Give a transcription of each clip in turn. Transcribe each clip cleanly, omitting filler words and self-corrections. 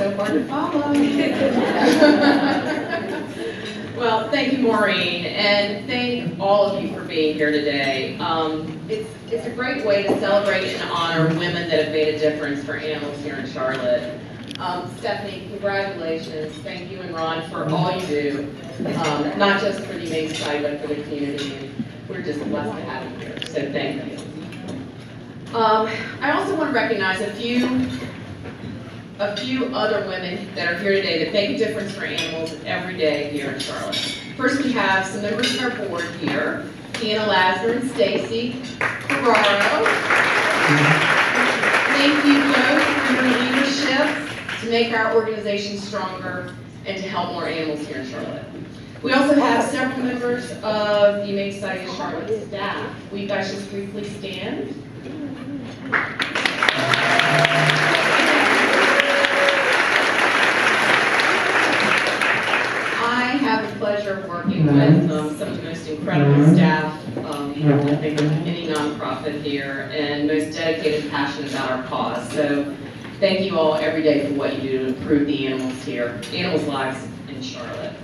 so hard to follow. Well, thank you, Maureen, and thank all of you for being here today. It's a great way to celebrate and honor women that have made a difference for animals here in Charlotte. Stephanie, congratulations. Thank you and Ron for all you do, not just for the Humane Society, but for the community. We're just blessed to have you here, so thank you. I also want to recognize a few other women that are here today that make a difference for animals every day here in Charlotte. First, we have some members of our board here, Deanna Lasner and Stacy Ferraro. Thank you both for your leadership to make our organization stronger and to help more animals here in Charlotte. We also have several members of the Humane Society of Charlotte staff. Will you guys just briefly stand? I have the pleasure of working with some of the most incredible staff I think of any nonprofit here, and most dedicated and passionate about our cause. So thank you all every day for what you do to improve the animals' lives in Charlotte.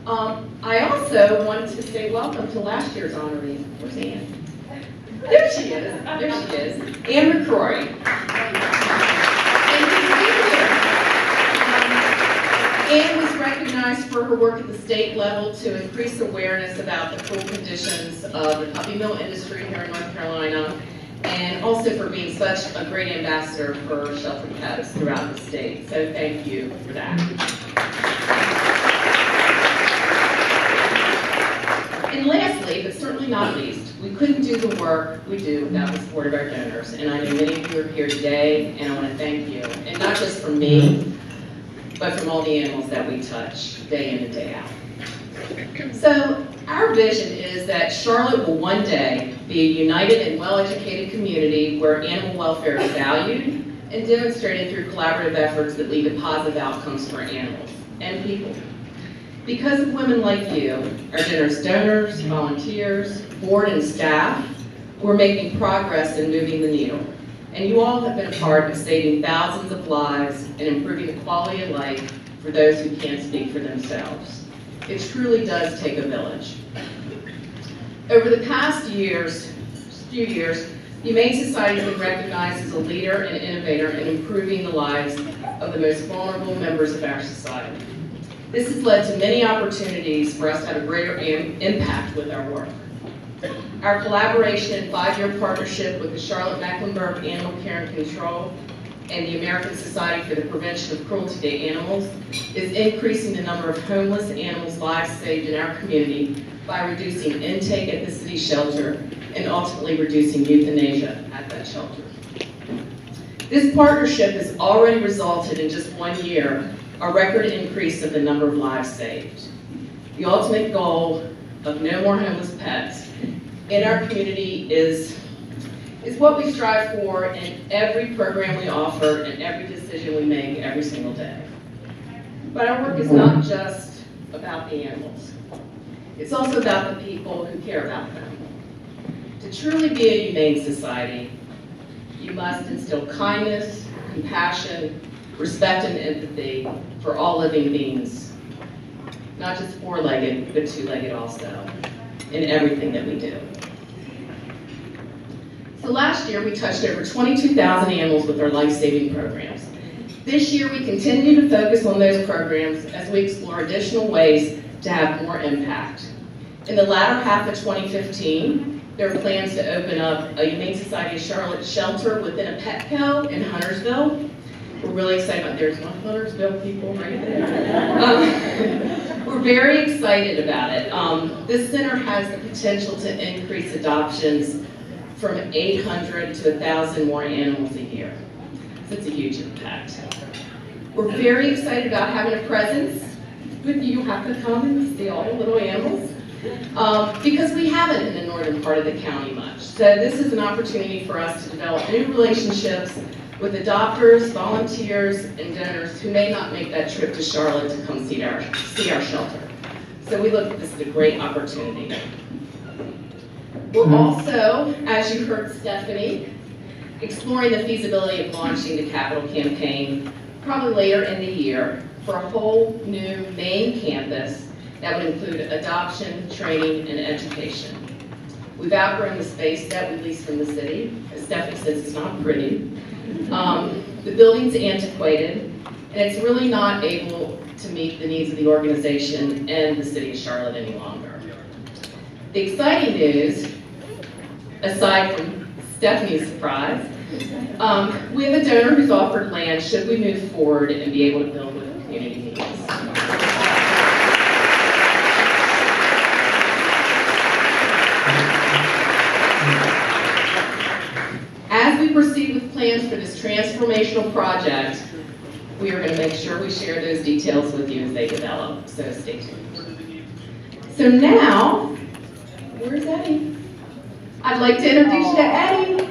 I also wanted to say welcome to last year's honoree. Where's Ann? There she is. There she is. Ann McCrory. Ann was recognized for her work at the state level to increase awareness about the cruel conditions of the puppy mill industry here in North Carolina, and also for being such a great ambassador for sheltered pets throughout the state. So thank you for that. And lastly, but certainly not least, we couldn't do the work we do without the support of our donors. And I know many of you are here today, and I want to thank you. And not just from me, but from all the animals that we touch day in and day out. So our vision is that Charlotte will one day be a united and well-educated community where animal welfare is valued and demonstrated through collaborative efforts that lead to positive outcomes for animals and people. Because of women like you, our generous donors, volunteers, board and staff, we're making progress in moving the needle. And you all have been a part of saving thousands of lives and improving the quality of life for those who can't speak for themselves. It truly does take a village. Over the past few years, the Humane Society has been recognized as a leader and innovator in improving the lives of the most vulnerable members of our society. This has led to many opportunities for us to have a greater impact with our work. Our collaboration and 5-year partnership with the Charlotte-Mecklenburg Animal Care and Control and the American Society for the Prevention of Cruelty to Animals is increasing the number of homeless animals' lives saved in our community by reducing intake at the city shelter and ultimately reducing euthanasia at that shelter. This partnership has already resulted in just 1 year a record increase of the number of lives saved. The ultimate goal of no more homeless pets in our community is what we strive for in every program we offer and every decision we make every single day. But our work is not just about the animals. It's also about the people who care about them. To truly be a humane society, you must instill kindness, compassion, respect, and empathy for all living beings, not just 4-legged, but 2-legged also, in everything that we do. So last year, we touched over 22,000 animals with our life-saving programs. This year, we continue to focus on those programs as we explore additional ways to have more impact. In the latter half of 2015, there are plans to open up a Humane Society of Charlotte shelter within a Petco in Huntersville. We're really excited about, there's my Huntersville people right there. We're very excited about it. This center has the potential to increase adoptions from 800 to 1,000 more animals a year. So it's a huge impact. We're very excited about having a presence with you. You have to come and see all the little animals. Because we haven't in the northern part of the county much. So this is an opportunity for us to develop new relationships with adopters, volunteers, and donors who may not make that trip to Charlotte to come see our shelter. So we look at this as a great opportunity. We're also, as you heard Stephanie, exploring the feasibility of launching the capital campaign probably later in the year, for a whole new main campus that would include adoption, training, and education. We've outgrown the space that we lease from the city, as Stephanie says it's not pretty. The building's antiquated, and it's really not able to meet the needs of the organization and the city of Charlotte any longer. The exciting news, aside from Stephanie's surprise, we have a donor who's offered land should we move forward and be able to build with the community needs. As we proceed with plans for this transformational project, we are going to make sure we share those details with you as they develop, so stay tuned. So now, where's Eddie? I'd like to introduce you to Eddie.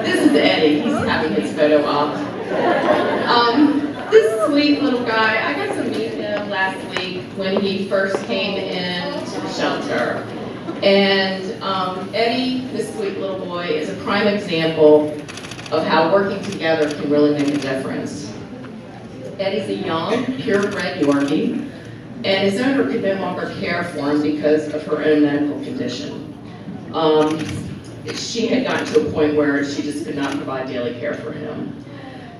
This is Eddie. He's having his photo op. This sweet little guy, I got to meet him last week when he first came into the shelter. And Eddie, this sweet little boy, is a prime example of how working together can really make a difference. Eddie's a young, purebred Yorkie, and his owner could no longer care for him because of her own medical condition. She had gotten to a point where she just could not provide daily care for him.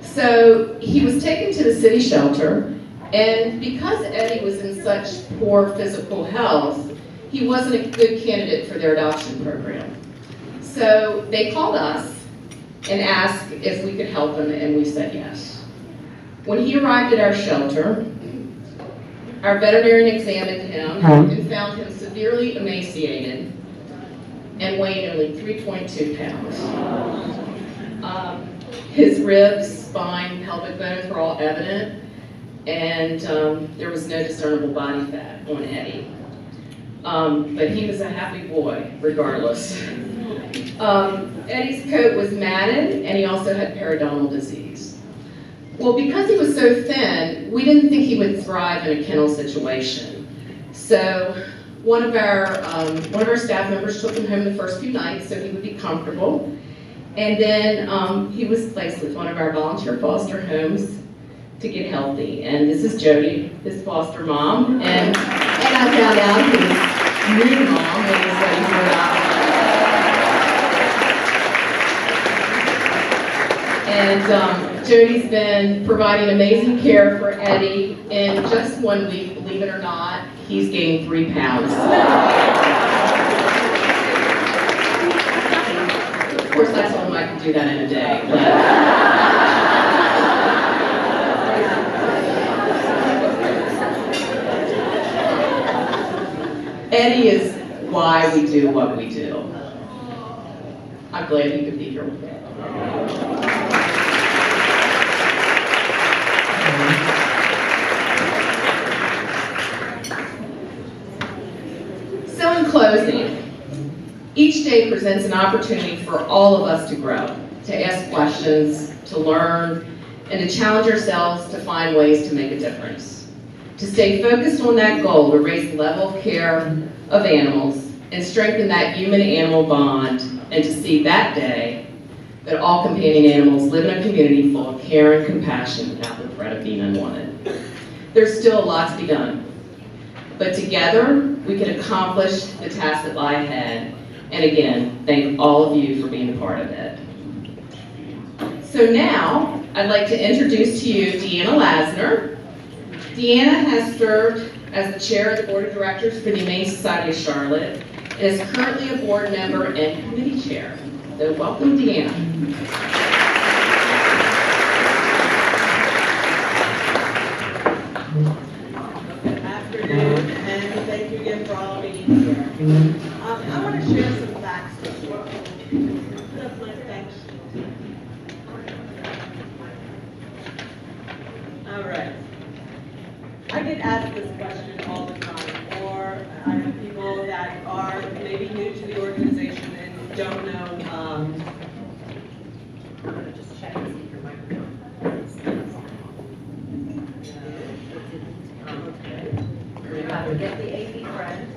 So he was taken to the city shelter, and because Eddie was in such poor physical health, he wasn't a good candidate for their adoption program. So they called us and asked if we could help him, and we said yes. When he arrived at our shelter, our veterinarian examined him and found him severely emaciated and weighing only 3.2 pounds. His ribs, spine, pelvic bones were all evident, and there was no discernible body fat on Eddie. But he was a happy boy, regardless. Eddie's coat was matted, and he also had periodontal disease. Well, because he was so thin, we didn't think he would thrive in a kennel situation. So one of our staff members took him home the first few nights so he would be comfortable. And then he was placed with one of our volunteer foster homes to get healthy. And this is Jody, his foster mom. And I found out his new mom when he was ready for adoption. And Jody's been providing amazing care for Eddie. In just 1 week, believe it or not, he's gained 3 pounds. Of course, I told him I could do that in a day, but Eddie is why we do what we do. I'm glad he could be here with me. So in closing, each day presents an opportunity for all of us to grow, to ask questions, to learn, and to challenge ourselves to find ways to make a difference. To stay focused on that goal to raise the level of care of animals and strengthen that human-animal bond, and to see that day that all companion animals live in a community full of care and compassion without the threat of being unwanted. There's still a lot to be done, but together we can accomplish the tasks that lie ahead. And again, thank all of you for being a part of it. So now, I'd like to introduce to you Deanna Lasner. Deanna has served as the chair of the board of directors for the Humane Society of Charlotte and is currently a board member and committee chair. So welcome, Deanna. Good afternoon, and thank you again for all being here. I want to share some facts with you. Put up my facts. All right. I get asked this question all the time, or I have people that are maybe new to the organization and don't know, I'm gonna just check and see if your microphone. Okay. We're about to get the AV friend.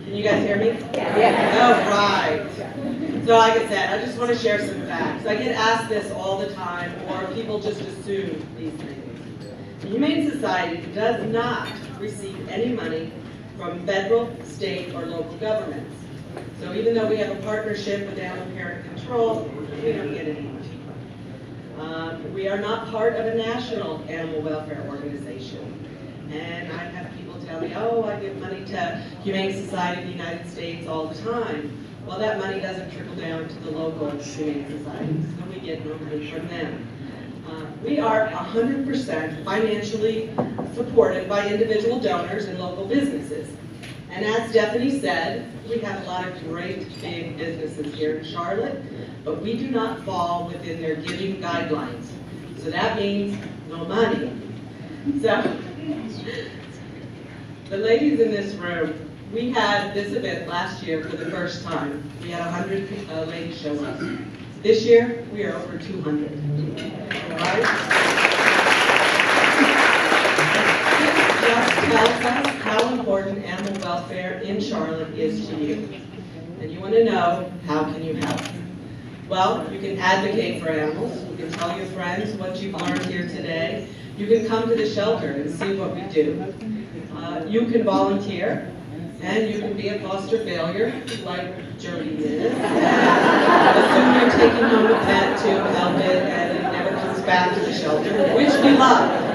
can you guys hear me? Yeah. Oh, right. So like I said, I just want to share some facts. I get asked this all the time, or people just assume these things. The Humane Society does not receive any money from federal, state, or local governments. So even though we have a partnership with Animal Parent Control, we don't get any money. We are not part of a national animal welfare organization. And I have people tell me, oh, I give money to Humane Society of the United States all the time. Well, that money doesn't trickle down to the local Humane Societies, so we get no money from them. We are 100% financially supported by individual donors and local businesses. And as Stephanie said, we have a lot of great big businesses here in Charlotte, but we do not fall within their giving guidelines. So that means no money. So, the ladies in this room, we had this event last year for the first time. We had 100 ladies show up. This year, we are over 200. All right? This just tells us how important animal welfare in Charlotte is to you. And you want to know, how can you help? Well, you can advocate for animals. You can tell your friends what you've learned here today. You can come to the shelter and see what we do. You can volunteer, and you can be a foster failure, like Jody is. Assume you're taking home a pet to help it, and it never comes back to the shelter, which we love.